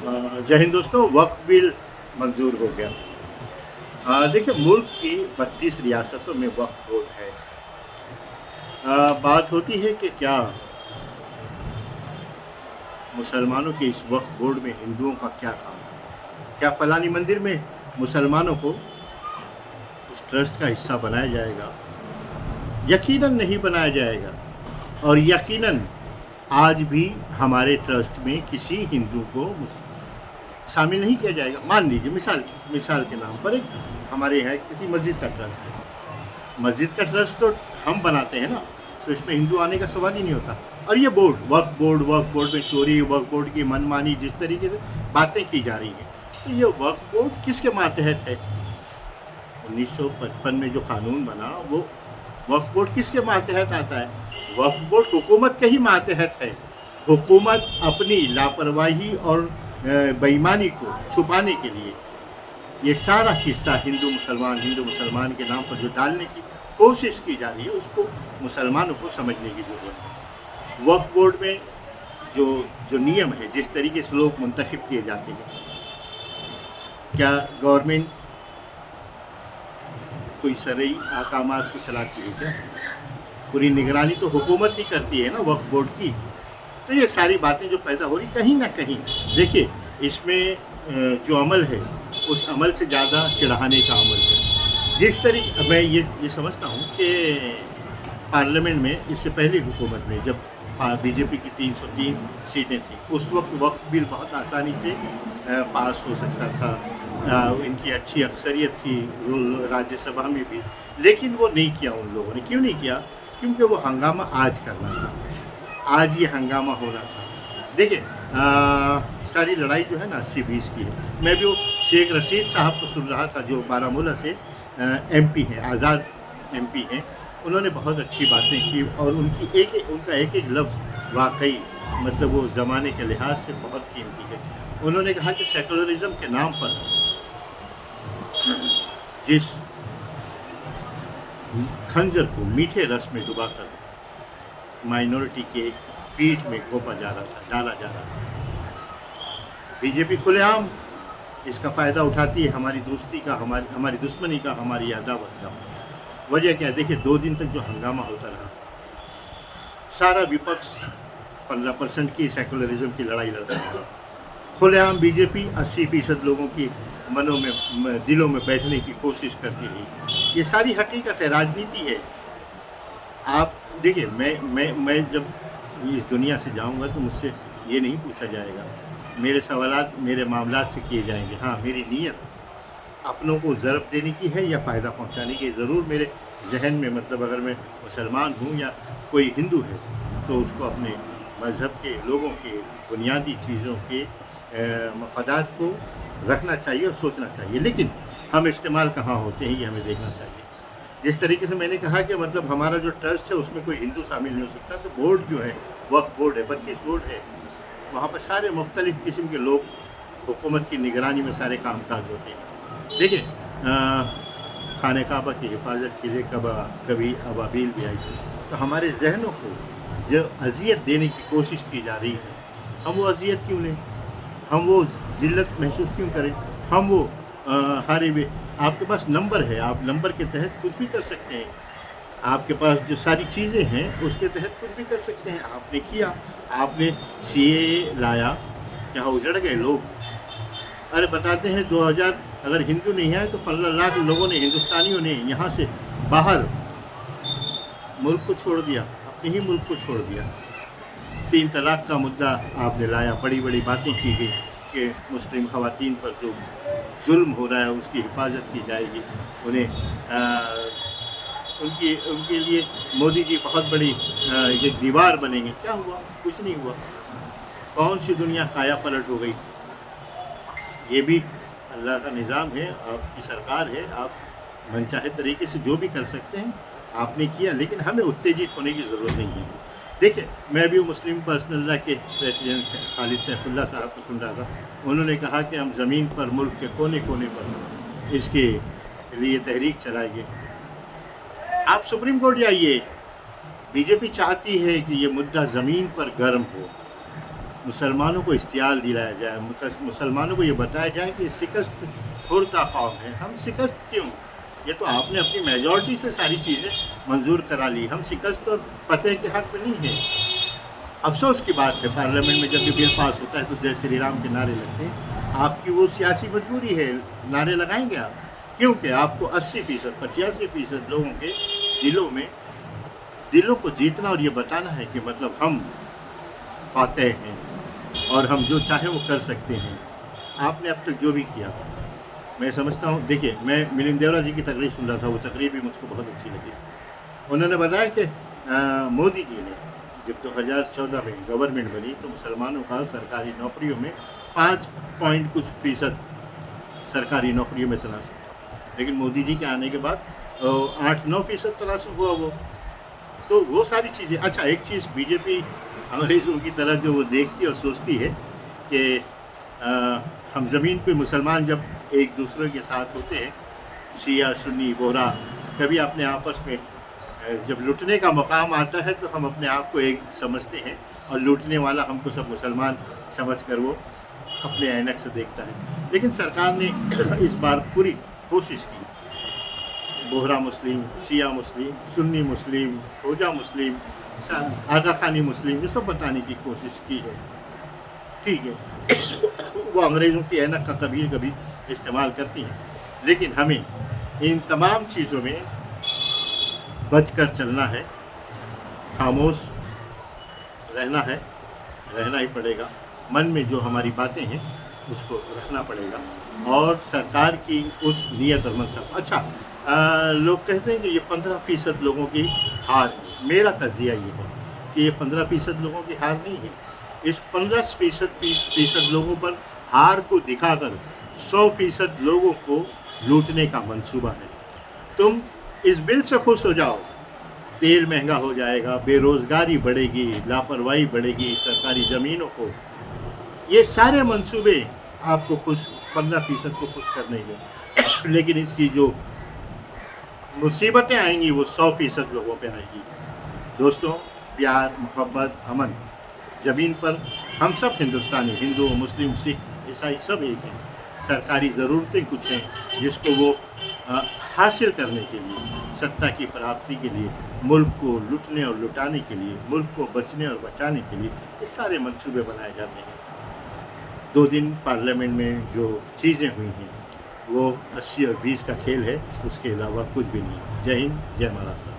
जय हिंद दोस्तों। वक्फ बिल मंजूर हो गया। देखिए, मुल्क की 32 रियासतों में वक्फ बोर्ड है। बात होती है कि क्या मुसलमानों के इस वक्फ बोर्ड में हिंदुओं का क्या काम है? क्या फलानी मंदिर में मुसलमानों को उस ट्रस्ट का हिस्सा बनाया जाएगा? यकीनन नहीं बनाया जाएगा। और यकीनन आज भी हमारे ट्रस्ट में किसी हिंदू को शामिल नहीं किया जाएगा। मान लीजिए मिसाल के नाम पर एक हमारे यहाँ किसी मस्जिद का ट्रस्ट है। मस्जिद का ट्रस्ट तो हम बनाते हैं ना, तो इसमें हिंदू आने का सवाल ही नहीं होता। और ये वक्फ बोर्ड में चोरी, वक्फ बोर्ड की मनमानी, जिस तरीके से बातें की जा रही हैं, तो ये वक्फ बोर्ड किसके मातहत है? 1955 में जो कानून बना वो वक्फ बोर्ड किसके मातहत आता है? वक्फ बोर्ड हुकूमत के ही मातहत है। हुकूमत अपनी लापरवाही और बेईमानी को छुपाने के लिए ये सारा किस्सा हिंदू मुसलमान के नाम पर जो डालने की कोशिश की जा रही है, उसको मुसलमानों को समझने की ज़रूरत है। वक्फ बोर्ड में जो नियम है, जिस तरीके से लोग मुंतखब किए जाते हैं, क्या गवर्नमेंट कोई शरई अहकामात को चलाती है क्या? पूरी निगरानी तो हुकूमत ही करती है ना वक्फ बोर्ड की। तो ये सारी बातें जो पैदा हो रही, कहीं ना कहीं देखिए, इसमें जो अमल है उस अमल से ज़्यादा चिढ़ाने का अमल है। जिस तरीके मैं ये समझता हूँ कि पार्लियामेंट में इससे पहले हुकूमत में जब बीजेपी की 303 सीटें थी, उस वक्त वक्फ बिल बहुत आसानी से पास हो सकता था। इनकी अच्छी अक्सरियत थी राज्यसभा में भी, लेकिन वो नहीं किया उन लोगों ने। क्यों नहीं किया? क्योंकि वो हंगामा आज करना था, आज ये हंगामा होना था। देखिए, सारी लड़ाई जो है ना 80-20 की है। मैं भी वो शेख रशीद साहब को सुन रहा था, जो बारामूला से एमपी हैं, आज़ाद एमपी हैं। उन्होंने बहुत अच्छी बातें की और उनका एक लफ्ज़ वाकई मतलब वो ज़माने के लिहाज से बहुत कीमती है। उन्होंने कहा कि सेकुलरिज्म के नाम पर जिस खंजर को मीठे रस में डुबाकर माइनॉरिटी के पीठ में डाला जा रहा था। बीजेपी खुलेआम इसका फ़ायदा उठाती है, हमारी दोस्ती का, हमारी दुश्मनी का, हमारी अदावत का। वजह क्या है? देखिए, 2 दिन तक जो हंगामा होता रहा, सारा विपक्ष 15% की सेकुलरिज्म की लड़ाई लड़ता रहा। खुलेआम बीजेपी 80% लोगों की दिलों में बैठने की कोशिश करती रही। ये सारी हकीकत है, राजनीति है। आप देखिए, मैं जब इस दुनिया से जाऊंगा तो मुझसे ये नहीं पूछा जाएगा, मेरे सवालात मेरे मामलात से किए जाएंगे। हाँ, मेरी नीयत अपनों को ज़रब देने की है या फ़ायदा पहुंचाने की। ज़रूर मेरे जहन में मतलब अगर मैं मुसलमान हूँ या कोई हिंदू है, तो उसको अपने मज़हब के लोगों के बुनियादी चीज़ों के मफादात को रखना चाहिए और सोचना चाहिए। लेकिन हम इस्तेमाल कहाँ होते हैं, ये हमें देखना चाहिए। जिस तरीके से मैंने कहा कि मतलब हमारा जो ट्रस्ट है उसमें कोई हिंदू शामिल नहीं हो सकता, तो बोर्ड जो है वक्फ बोर्ड है, 32 बोर्ड है, वहाँ पर सारे मुख्तलिफ़ किस्म के लोग हुकूमत की निगरानी में सारे कामकाज होते हैं। देखिए, खाने काबा की हिफाजत के लिए कभी अबाबील भी आई थी। तो हमारे जहनों को जो अजियत देने की कोशिश की जा रही है, हम वो अजियत क्यों लें? हम वो ज़िल्लत महसूस क्यों करें? हम वो हारे हुए, आपके पास नंबर है, आप नंबर के तहत कुछ भी कर सकते हैं। आपके पास जो सारी चीज़ें हैं उसके तहत कुछ भी कर सकते हैं। आपने किया, आपने CAA लाया, यहाँ उजड़ गए लोग। अरे बताते हैं 2000 अगर हिंदू नहीं है तो 15 लाख लोगों ने, हिंदुस्तानियों ने यहाँ से बाहर मुल्क को छोड़ दिया, अपने ही मुल्क को छोड़ दिया। 3 तलाक का मुद्दा आपने लाया, बड़ी बड़ी बातें की गई कि मुस्लिम ख़वातीन पर जो जुल्म हो रहा है उसकी हिफाजत की जाएगी। उनके लिए मोदी जी बहुत बड़ी ये दीवार बनेंगे। क्या हुआ? कुछ नहीं हुआ। कौन सी दुनिया काया पलट हो गई? ये भी अल्लाह का निज़ाम है, आपकी सरकार है, आप मनचाहे तरीके से जो भी कर सकते हैं आपने किया, लेकिन हमें उत्तेजित होने की ज़रूरत नहीं है। देखिए, मैं भी मुस्लिम पर्सनल लॉ के प्रेसिडेंट खालिद सैफुल्लाह साहब को सुन रहा था। उन्होंने कहा कि हम ज़मीन पर, मुल्क के कोने कोने पर इसके लिए तहरीक चलाएंगे। आप सुप्रीम कोर्ट जाइए, बीजेपी चाहती है कि ये मुद्दा ज़मीन पर गर्म हो। मुसलमानों को इश्तियाल दिलाया जाए, मुसलमानों को ये बताया जाए कि शिकस्त खुर्दा कौम है। हम शिकस्त क्यों? ये तो आपने अपनी मेजॉरिटी से सारी चीज़ें मंजूर करा ली, हम शिकस्त और फतेह के हक में नहीं हैं। अफसोस की बात है, पार्लियामेंट में जब ये बिल पास होता है तो जय श्री राम के नारे लगते हैं। आपकी वो सियासी मजबूरी है, नारे लगाएंगे आप, क्योंकि आपको 80% 85% लोगों के दिलों को जीतना और ये बताना है कि मतलब हम फातेह हैं और हम जो चाहें वो कर सकते हैं। आपने अब तक जो भी किया, मैं समझता हूँ, देखिए मैं मिलिंद देवरा जी की तकरीर सुन रहा था, वो तकरीर भी मुझको बहुत अच्छी लगी। उन्होंने बताया कि मोदी जी ने जब 2014 में गवर्नमेंट बनी तो मुसलमानों का सरकारी नौकरियों में 5 पॉइंट कुछ फीसद सरकारी नौकरियों में तनासब था, लेकिन मोदी जी के आने के बाद 8-9% तनासब हुआ वो। तो वो सारी चीज़ें, अच्छा एक चीज़ बीजेपी अंग्रेज़ों की तरह जो वो देखती और सोचती है कि हम ज़मीन पे मुसलमान जब एक दूसरे के साथ होते हैं, शिया सुन्नी बोहरा, कभी अपने आपस में जब लूटने का मकाम आता है तो हम अपने आप को एक समझते हैं और लूटने वाला हमको सब मुसलमान समझकर वो अपने ऐनक से देखता है। लेकिन सरकार ने इस बार पूरी कोशिश की, बोहरा मुस्लिम, शिया मुस्लिम, सुन्नी मुस्लिम, खोजा मुस्लिम, आगा खानी मुस्लिम, ये सब बताने की कोशिश की है। ठीक है, वो अंग्रेज़ों की ऐनक का कभी कभी इस्तेमाल करती हैं, लेकिन हमें इन तमाम चीज़ों में बचकर चलना है, खामोश रहना ही पड़ेगा। मन में जो हमारी बातें हैं उसको रखना पड़ेगा और सरकार की उस नियत और मनसा। अच्छा, लोग कहते हैं कि ये 15% लोगों की हार है। मेरा तज़िया ये है कि ये 15% लोगों की हार नहीं है। इस 15% लोगों पर हार को दिखाकर 100% लोगों को लूटने का मंसूबा है। तुम इस बिल से खुश हो जाओ, तेल महंगा हो जाएगा, बेरोज़गारी बढ़ेगी, लापरवाही बढ़ेगी, सरकारी ज़मीनों को, ये सारे मंसूबे आपको 15% को खुश करने के, लेकिन इसकी जो मुसीबतें आएंगी वो 100% लोगों पे आएगी। दोस्तों, प्यार, मोहब्बत, अमन, ज़मीन पर हम सब हिंदुस्तानी, हिंदू, मुस्लिम, सिख, ईसाई सब एक हैं। सरकारी ज़रूरतें कुछ हैं जिसको वो हासिल करने के लिए, सत्ता की प्राप्ति के लिए, मुल्क को लूटने और लुटाने के लिए, मुल्क को बचने और बचाने के लिए ये सारे मंसूबे बनाए जाते हैं। 2 दिन पार्लियामेंट में जो चीज़ें हुई हैं वो 80 और 20 का खेल है, उसके अलावा कुछ भी नहीं। जय हिंद, जय महाराष्ट्र।